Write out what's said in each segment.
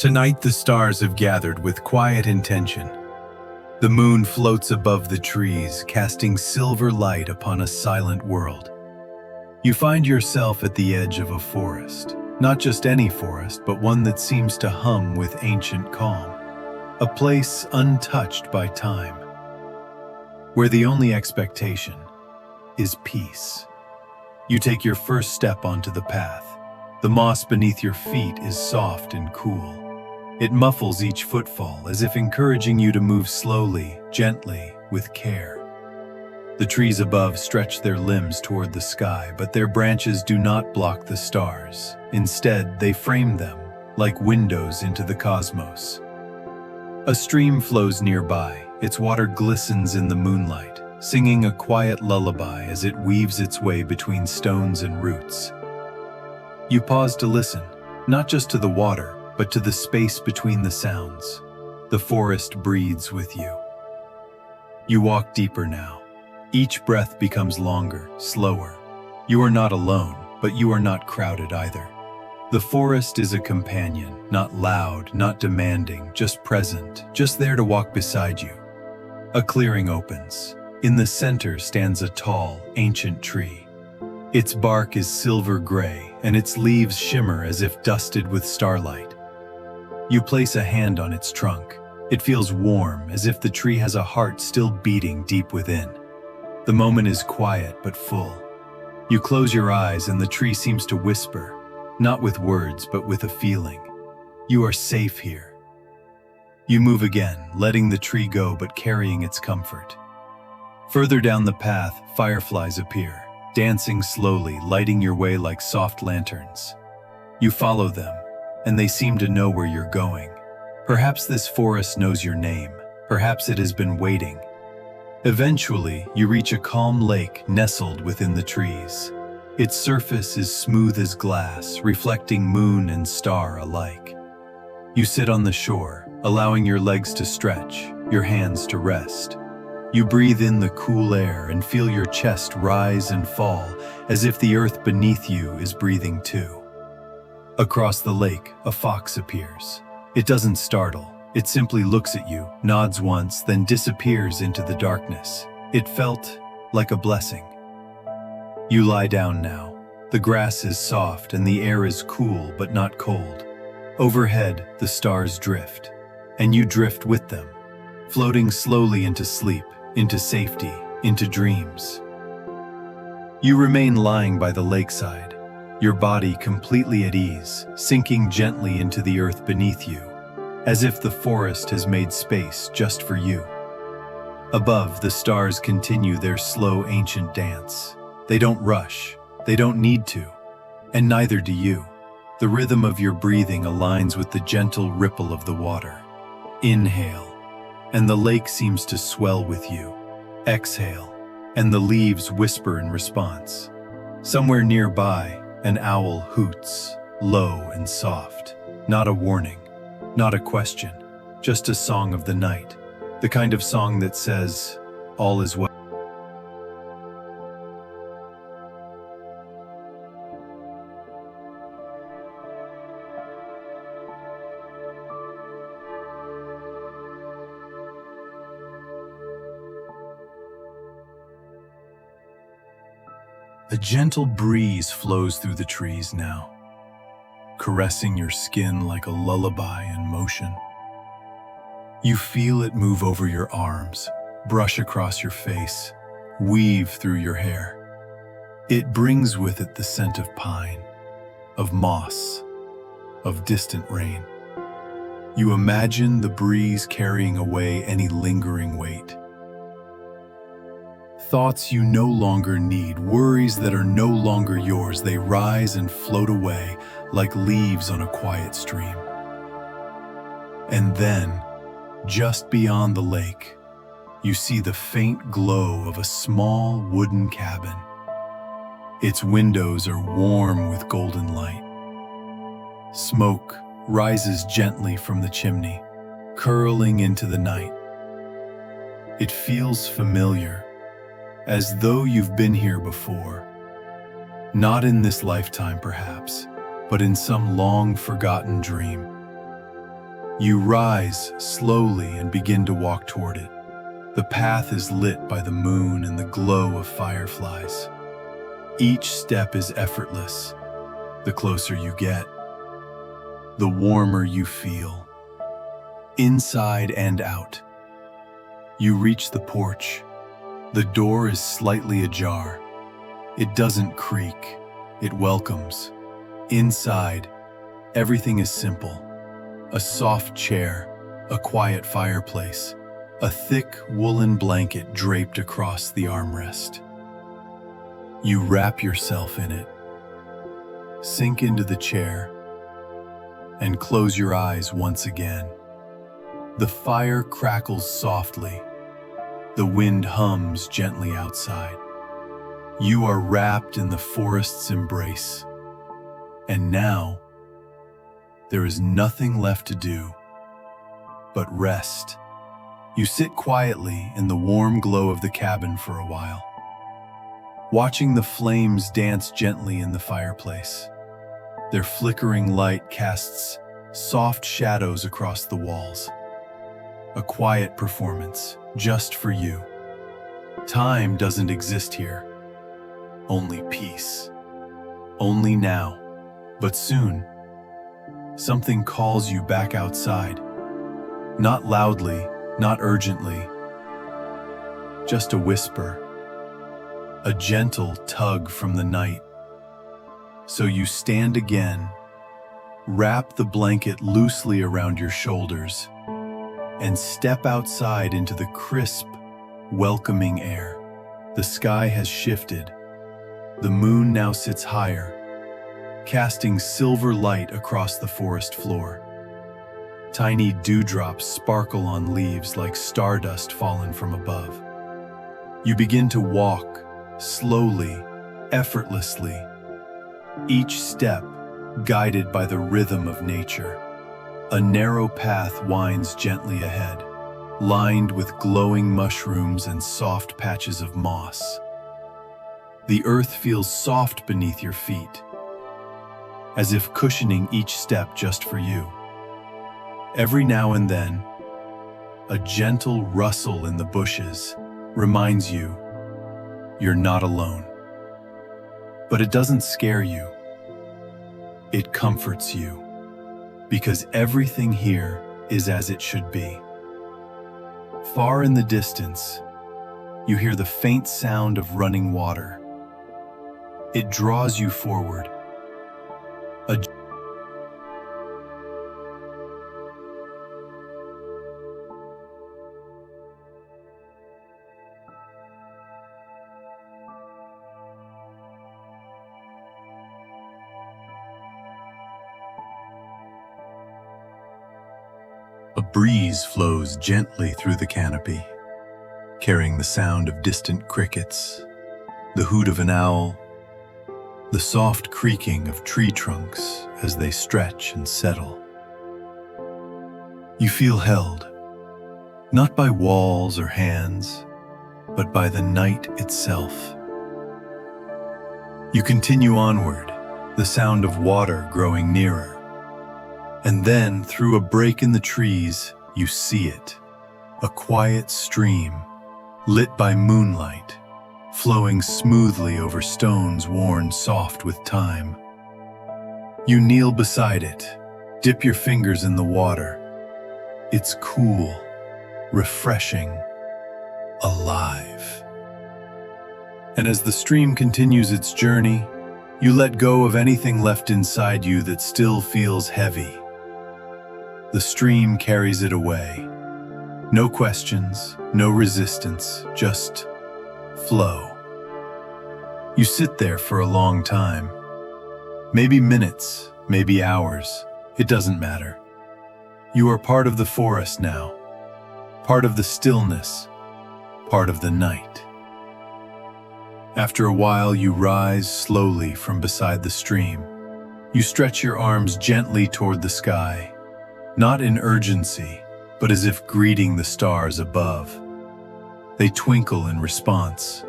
Tonight the stars have gathered with quiet intention. The moon floats above the trees, casting silver light upon a silent world. You find yourself at the edge of a forest. Not just any forest, but one that seems to hum with ancient calm. A place untouched by time, where the only expectation is peace. You take your first step onto the path. The moss beneath your feet is soft and cool. It muffles each footfall, as if encouraging you to move slowly, gently, with care. The trees above stretch their limbs toward the sky, but their branches do not block the stars. Instead, they frame them, like windows into the cosmos. A stream flows nearby. Its water glistens in the moonlight, singing a quiet lullaby as it weaves its way between stones and roots. You pause to listen, not just to the water, but to the space between the sounds. The forest breathes with you. You walk deeper now. Each breath becomes longer, slower. You are not alone, but you are not crowded either. The forest is a companion, not loud, not demanding, just present, just there to walk beside you. A clearing opens. In the center stands a tall, ancient tree. Its bark is silver gray, and its leaves shimmer as if dusted with starlight. You place a hand on its trunk. It feels warm, as if the tree has a heart still beating deep within. The moment is quiet but full. You close your eyes and the tree seems to whisper, not with words but with a feeling. You are safe here. You move again, letting the tree go but carrying its comfort. Further down the path, fireflies appear, dancing slowly, lighting your way like soft lanterns. You follow them, and they seem to know where you're going. Perhaps this forest knows your name. Perhaps it has been waiting. Eventually, you reach a calm lake nestled within the trees. Its surface is smooth as glass, reflecting moon and star alike. You sit on the shore, allowing your legs to stretch, your hands to rest. You breathe in the cool air and feel your chest rise and fall, as if the earth beneath you is breathing too. Across the lake, a fox appears. It doesn't startle. It simply looks at you, nods once, then disappears into the darkness. It felt like a blessing. You lie down now. The grass is soft and the air is cool but not cold. Overhead, the stars drift, and you drift with them, floating slowly into sleep, into safety, into dreams. You remain lying by the lakeside, your body completely at ease, sinking gently into the earth beneath you, as if the forest has made space just for you. Above, the stars continue their slow, ancient dance. They don't rush, they don't need to, and neither do you. The rhythm of your breathing aligns with the gentle ripple of the water. Inhale, and the lake seems to swell with you. Exhale, and the leaves whisper in response. Somewhere nearby, an owl hoots, low and soft. Not a warning, not a question, just a song of the night. The kind of song that says, all is well. A gentle breeze flows through the trees now, caressing your skin like a lullaby in motion. You feel it move over your arms, brush across your face, weave through your hair. It brings with it the scent of pine, of moss, of distant rain. You imagine the breeze carrying away any lingering weight. Thoughts you no longer need, worries that are no longer yours, they rise and float away like leaves on a quiet stream. And then, just beyond the lake, you see the faint glow of a small wooden cabin. Its windows are warm with golden light. Smoke rises gently from the chimney, curling into the night. It feels familiar, as though you've been here before. Not in this lifetime perhaps, but in some long-forgotten dream. You rise slowly and begin to walk toward it. The path is lit by the moon and the glow of fireflies. Each step is effortless. The closer you get, the warmer you feel, inside and out. You reach the porch. The door is slightly ajar. It doesn't creak. It welcomes. Inside, everything is simple. A soft chair, a quiet fireplace, a thick woolen blanket draped across the armrest. You wrap yourself in it, sink into the chair, and close your eyes once again. The fire crackles softly. The wind hums gently outside. You are wrapped in the forest's embrace. And now, there is nothing left to do but rest. You sit quietly in the warm glow of the cabin for a while, watching the flames dance gently in the fireplace. Their flickering light casts soft shadows across the walls. A quiet performance, just for you. Time doesn't exist here. Only peace. Only now. But soon, something calls you back outside. Not loudly, not urgently. Just a whisper. A gentle tug from the night. So you stand again, wrap the blanket loosely around your shoulders, and step outside into the crisp, welcoming air. The sky has shifted. The moon now sits higher, casting silver light across the forest floor. Tiny dewdrops sparkle on leaves like stardust fallen from above. You begin to walk, slowly, effortlessly, each step guided by the rhythm of nature. A narrow path winds gently ahead, lined with glowing mushrooms and soft patches of moss. The earth feels soft beneath your feet, as if cushioning each step just for you. Every now and then, a gentle rustle in the bushes reminds you you're not alone. But it doesn't scare you. It comforts you, because everything here is as it should be. Far in the distance, you hear the faint sound of running water. It draws you forward. A breeze flows gently through the canopy, carrying the sound of distant crickets, the hoot of an owl, the soft creaking of tree trunks as they stretch and settle. You feel held, not by walls or hands, but by the night itself. You continue onward, the sound of water growing nearer. And then, through a break in the trees, you see it. A quiet stream, lit by moonlight, flowing smoothly over stones worn soft with time. You kneel beside it, dip your fingers in the water. It's cool, refreshing, alive. And as the stream continues its journey, you let go of anything left inside you that still feels heavy. The stream carries it away. No questions, no resistance, just flow. You sit there for a long time. Maybe minutes, maybe hours. It doesn't matter. You are part of the forest now, part of the stillness, part of the night. After a while, you rise slowly from beside the stream. You stretch your arms gently toward the sky. Not in urgency, but as if greeting the stars above. They twinkle in response.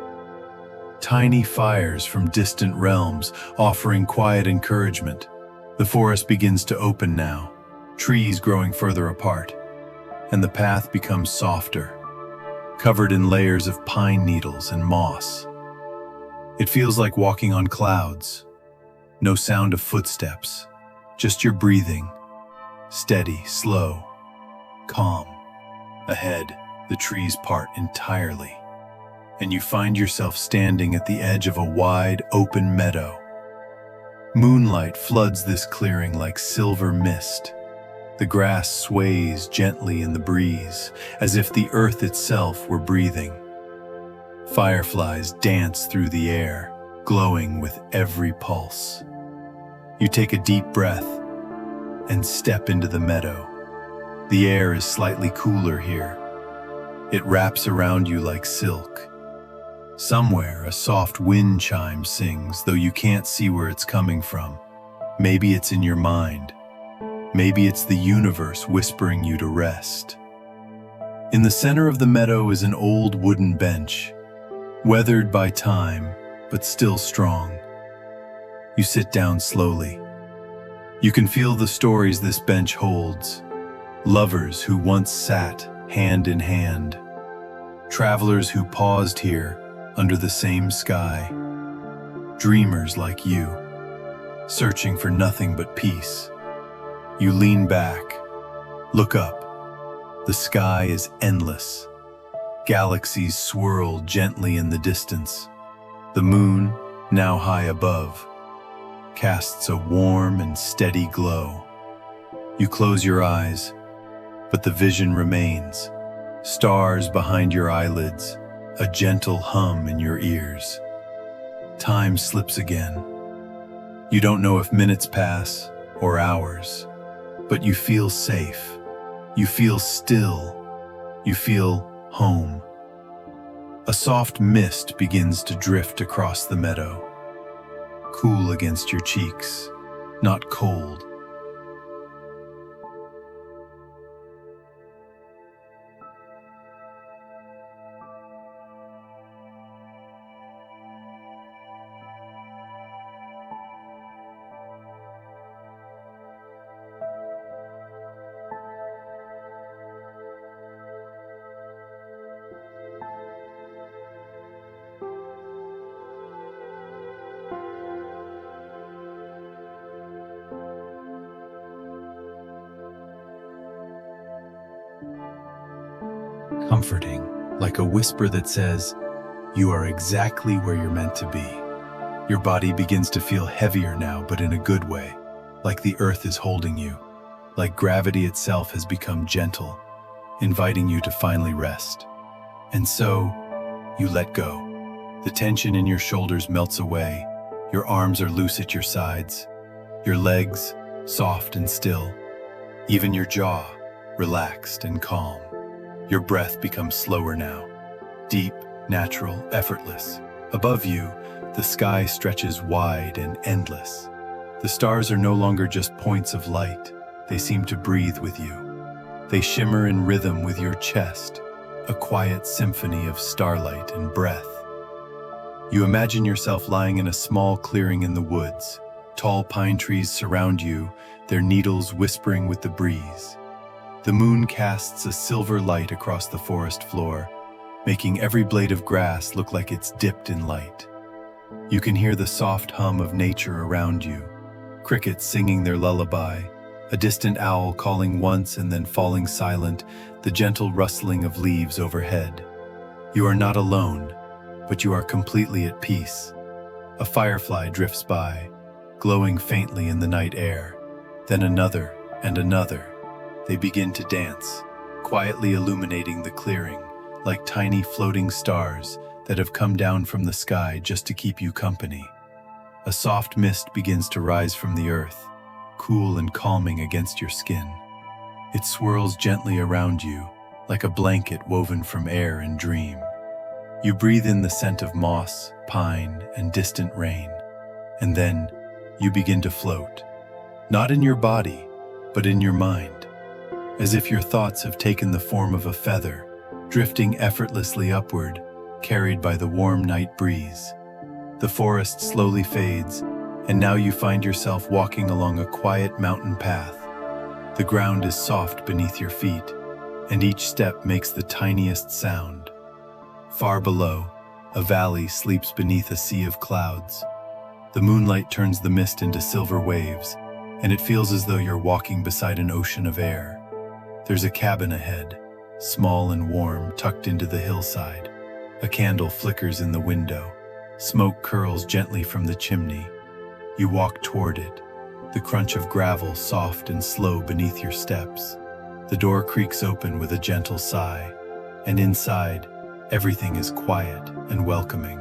Tiny fires from distant realms offering quiet encouragement. The forest begins to open now, trees growing further apart, and the path becomes softer, covered in layers of pine needles and moss. It feels like walking on clouds. No sound of footsteps, just your breathing, steady, slow, calm. Ahead, the trees part entirely, and you find yourself standing at the edge of a wide, open meadow. Moonlight floods this clearing like silver mist. The grass sways gently in the breeze, as if the earth itself were breathing. Fireflies dance through the air, glowing with every pulse. You take a deep breath and step into the meadow. The air is slightly cooler here. It wraps around you like silk. Somewhere, a soft wind chime sings, though you can't see where it's coming from. Maybe it's in your mind. Maybe it's the universe whispering you to rest. In the center of the meadow is an old wooden bench, weathered by time, but still strong. You sit down slowly. You can feel the stories this bench holds. Lovers who once sat hand in hand. Travelers who paused here under the same sky. Dreamers like you, searching for nothing but peace. You lean back, look up. The sky is endless. Galaxies swirl gently in the distance. The moon, now high above, casts a warm and steady glow. You close your eyes, but the vision remains. Stars behind your eyelids, a gentle hum in your ears. Time slips again. You don't know if minutes pass or hours, but you feel safe. You feel still. You feel home. A soft mist begins to drift across the meadow, cool against your cheeks, not cold. Comforting, like a whisper that says, you are exactly where you're meant to be. Your body begins to feel heavier now, but in a good way, like the earth is holding you, like gravity itself has become gentle, inviting you to finally rest. And so, you let go. The tension in your shoulders melts away, your arms are loose at your sides, your legs soft and still, even your jaw relaxed and calm. Your breath becomes slower now, deep, natural, effortless. Above you, the sky stretches wide and endless. The stars are no longer just points of light, they seem to breathe with you. They shimmer in rhythm with your chest, a quiet symphony of starlight and breath. You imagine yourself lying in a small clearing in the woods. Tall pine trees surround you, their needles whispering with the breeze. The moon casts a silver light across the forest floor, making every blade of grass look like it's dipped in light. You can hear the soft hum of nature around you, crickets singing their lullaby, a distant owl calling once and then falling silent, the gentle rustling of leaves overhead. You are not alone, but you are completely at peace. A firefly drifts by, glowing faintly in the night air, then another and another. They begin to dance, quietly illuminating the clearing, like tiny floating stars that have come down from the sky just to keep you company. A soft mist begins to rise from the earth, cool and calming against your skin. It swirls gently around you, like a blanket woven from air and dream. You breathe in the scent of moss, pine, and distant rain, and then you begin to float. Not in your body, but in your mind. As if your thoughts have taken the form of a feather, drifting effortlessly upward, carried by the warm night breeze. The forest slowly fades, and now you find yourself walking along a quiet mountain path. The ground is soft beneath your feet, and each step makes the tiniest sound. Far below, a valley sleeps beneath a sea of clouds. The moonlight turns the mist into silver waves, and it feels as though you're walking beside an ocean of air. There's a cabin ahead, small and warm, tucked into the hillside. A candle flickers in the window. Smoke curls gently from the chimney. You walk toward it, the crunch of gravel soft and slow beneath your steps. The door creaks open with a gentle sigh, and inside, everything is quiet and welcoming.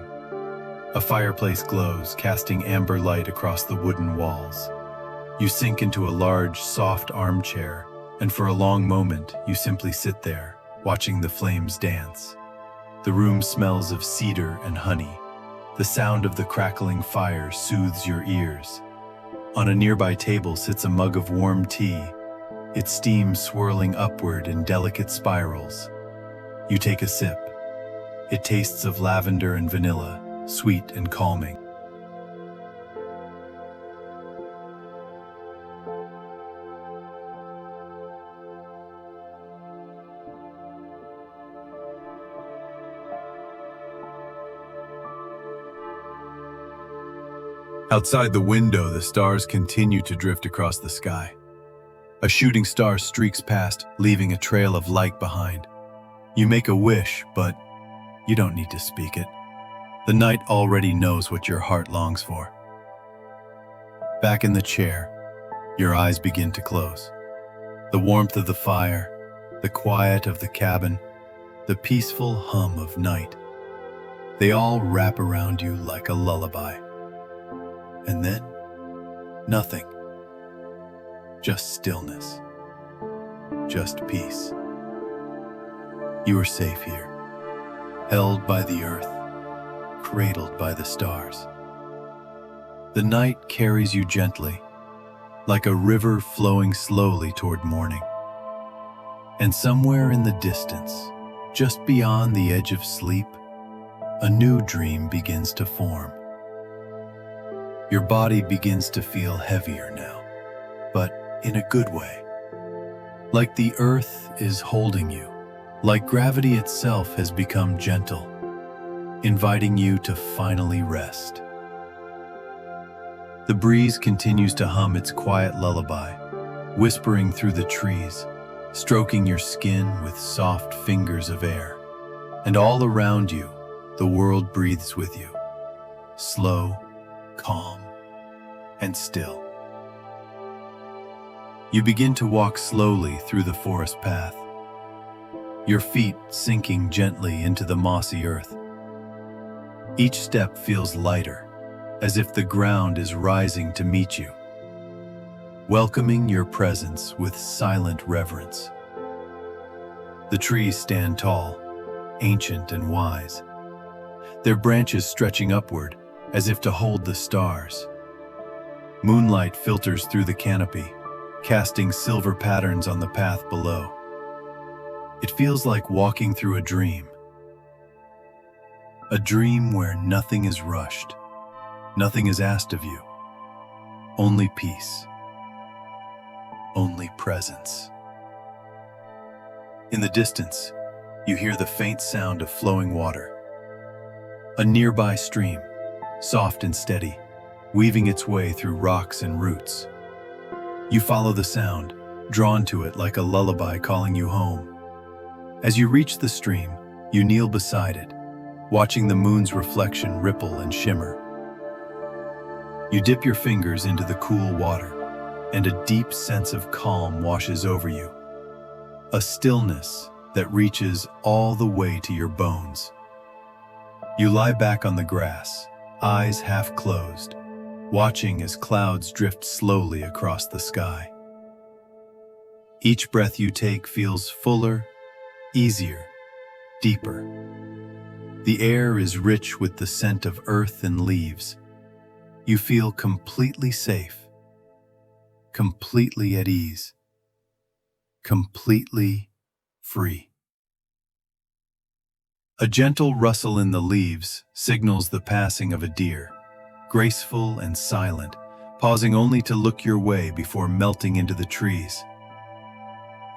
A fireplace glows, casting amber light across the wooden walls. You sink into a large, soft armchair, and for a long moment, you simply sit there, watching the flames dance. The room smells of cedar and honey. The sound of the crackling fire soothes your ears. On a nearby table sits a mug of warm tea, its steam swirling upward in delicate spirals. You take a sip. It tastes of lavender and vanilla, sweet and calming. Outside the window, the stars continue to drift across the sky. A shooting star streaks past, leaving a trail of light behind. You make a wish, but you don't need to speak it. The night already knows what your heart longs for. Back in the chair, your eyes begin to close. The warmth of the fire, the quiet of the cabin, the peaceful hum of night. They all wrap around you like a lullaby. And then, nothing. Just stillness. Just peace. You are safe here, held by the earth, cradled by the stars. The night carries you gently, like a river flowing slowly toward morning. And somewhere in the distance, just beyond the edge of sleep, a new dream begins to form. Your body begins to feel heavier now, but in a good way. Like the earth is holding you, like gravity itself has become gentle, inviting you to finally rest. The breeze continues to hum its quiet lullaby, whispering through the trees, stroking your skin with soft fingers of air. And all around you, the world breathes with you, slow, calm, and still. You begin to walk slowly through the forest path, your feet sinking gently into the mossy earth. Each step feels lighter, as if the ground is rising to meet you, welcoming your presence with silent reverence. The trees stand tall, ancient and wise, their branches stretching upward as if to hold the stars. Moonlight filters through the canopy, casting silver patterns on the path below. It feels like walking through a dream where nothing is rushed, nothing is asked of you, only peace, only presence. In the distance, you hear the faint sound of flowing water. A nearby stream, soft and steady, weaving its way through rocks and roots. You follow the sound, drawn to it like a lullaby calling you home. As you reach the stream, you kneel beside it, watching the moon's reflection ripple and shimmer. You dip your fingers into the cool water, and a deep sense of calm washes over you. A stillness that reaches all the way to your bones. You lie back on the grass, eyes half closed, watching as clouds drift slowly across the sky. Each breath you take feels fuller, easier, deeper. The air is rich with the scent of earth and leaves. You feel completely safe, completely at ease, completely free. A gentle rustle in the leaves signals the passing of a deer, graceful and silent, pausing only to look your way before melting into the trees.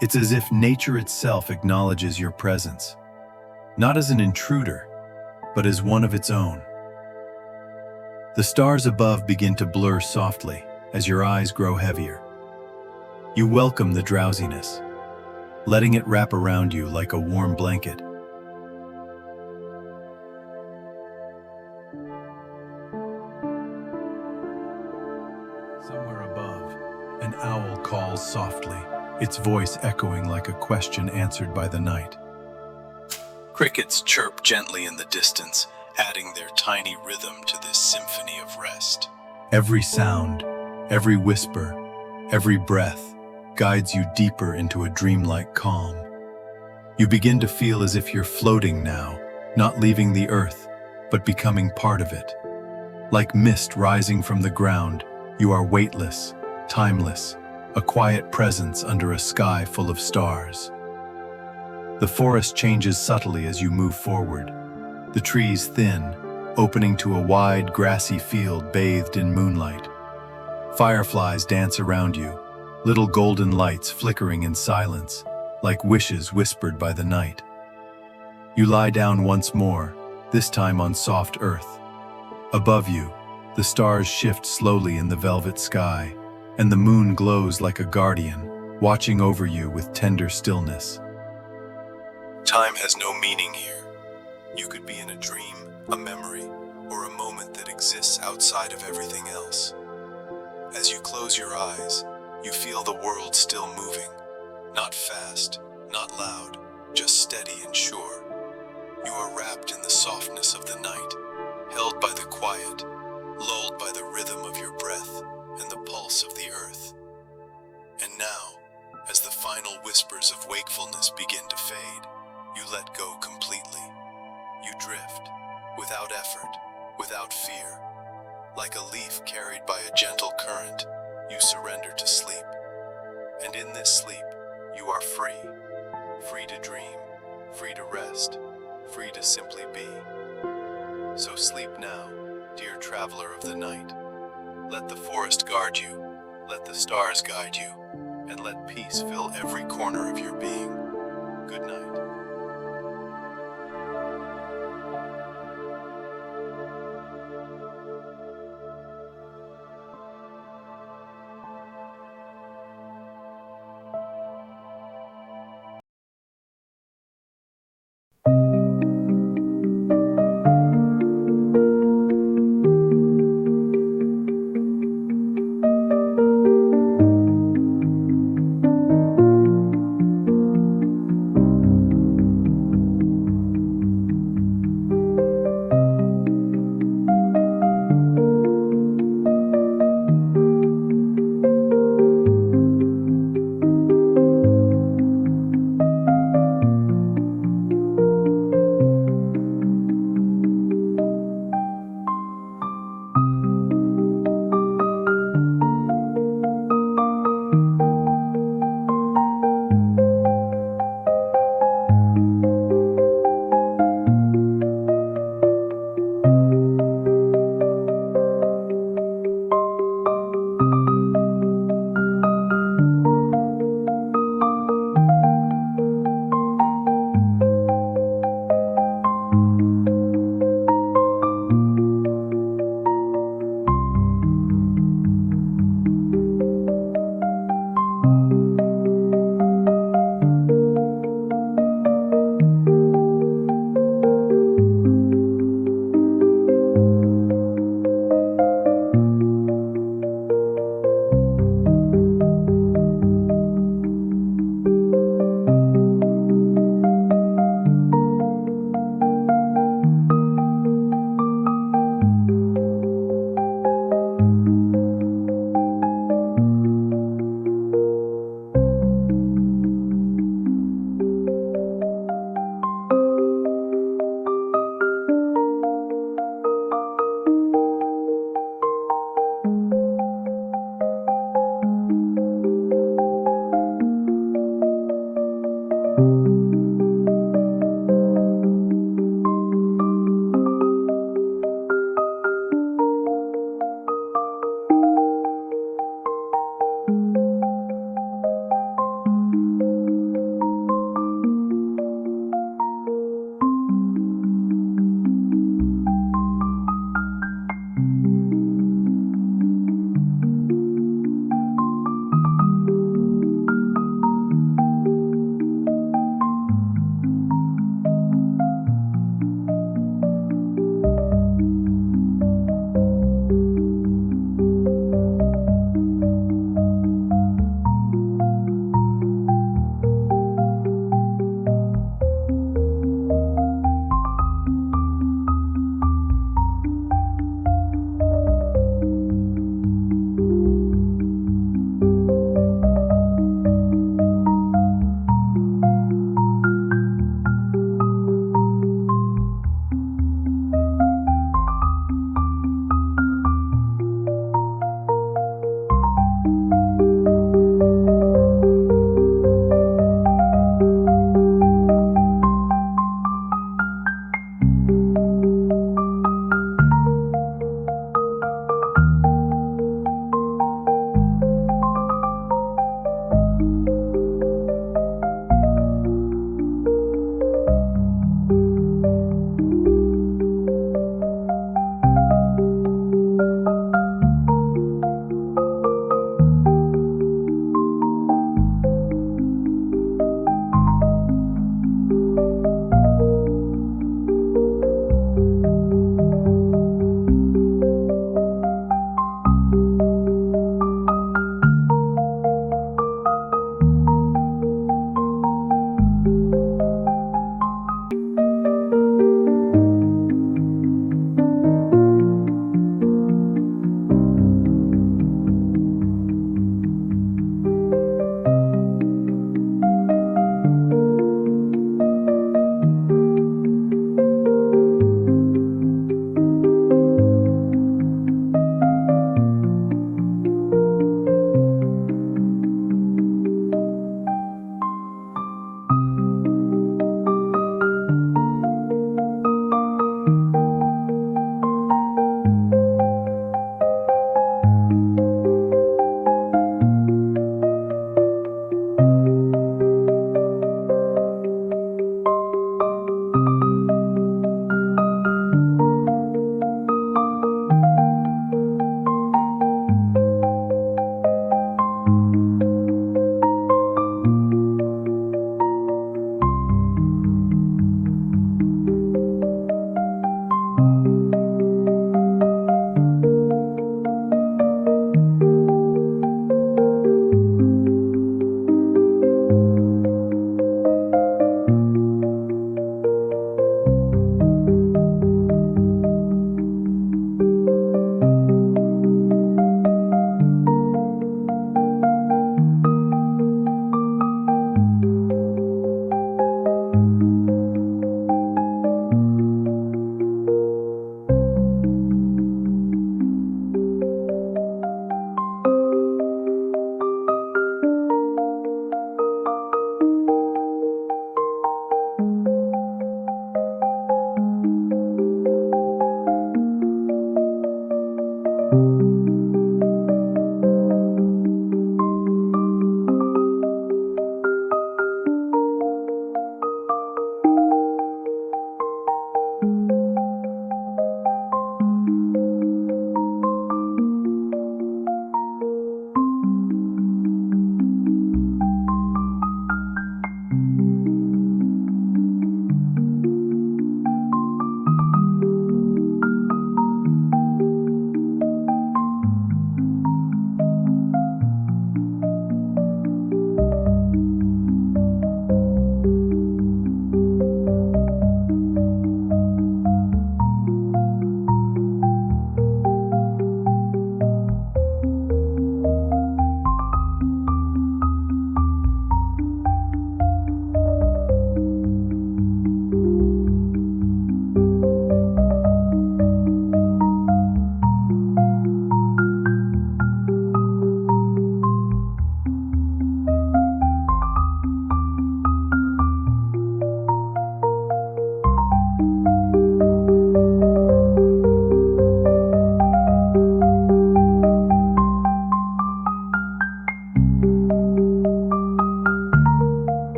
It's as if nature itself acknowledges your presence, not as an intruder, but as one of its own. The stars above begin to blur softly as your eyes grow heavier. You welcome the drowsiness, letting it wrap around you like a warm blanket. Somewhere above, an owl calls softly, its voice echoing like a question answered by the night. Crickets chirp gently in the distance, adding their tiny rhythm to this symphony of rest. Every sound, every whisper, every breath guides you deeper into a dreamlike calm. You begin to feel as if you're floating now, not leaving the earth, but becoming part of it. Like mist rising from the ground, you are weightless, timeless, a quiet presence under a sky full of stars. The forest changes subtly as you move forward. The trees thin, opening to a wide, grassy field bathed in moonlight. Fireflies dance around you, little golden lights flickering in silence, like wishes whispered by the night. You lie down once more, this time on soft earth. Above you, the stars shift slowly in the velvet sky, and the moon glows like a guardian, watching over you with tender stillness. Time has no meaning here. You could be in a dream, a memory, or a moment that exists outside of everything else. As you close your eyes, you feel the world still moving, not fast, not loud, just steady and sure. You are wrapped in the softness of the night, held by the quiet, lulled by the rhythm of your breath and the pulse of the earth. And now, as the final whispers of wakefulness begin to fade, you let go completely. You drift, without effort, without fear. Like a leaf carried by a gentle current, you surrender to sleep. And in this sleep, you are free. Free to dream, free to rest, free to simply be. So sleep now, dear traveler of the night. Let the forest guard you, let the stars guide you, and let peace fill every corner of your being. Good night.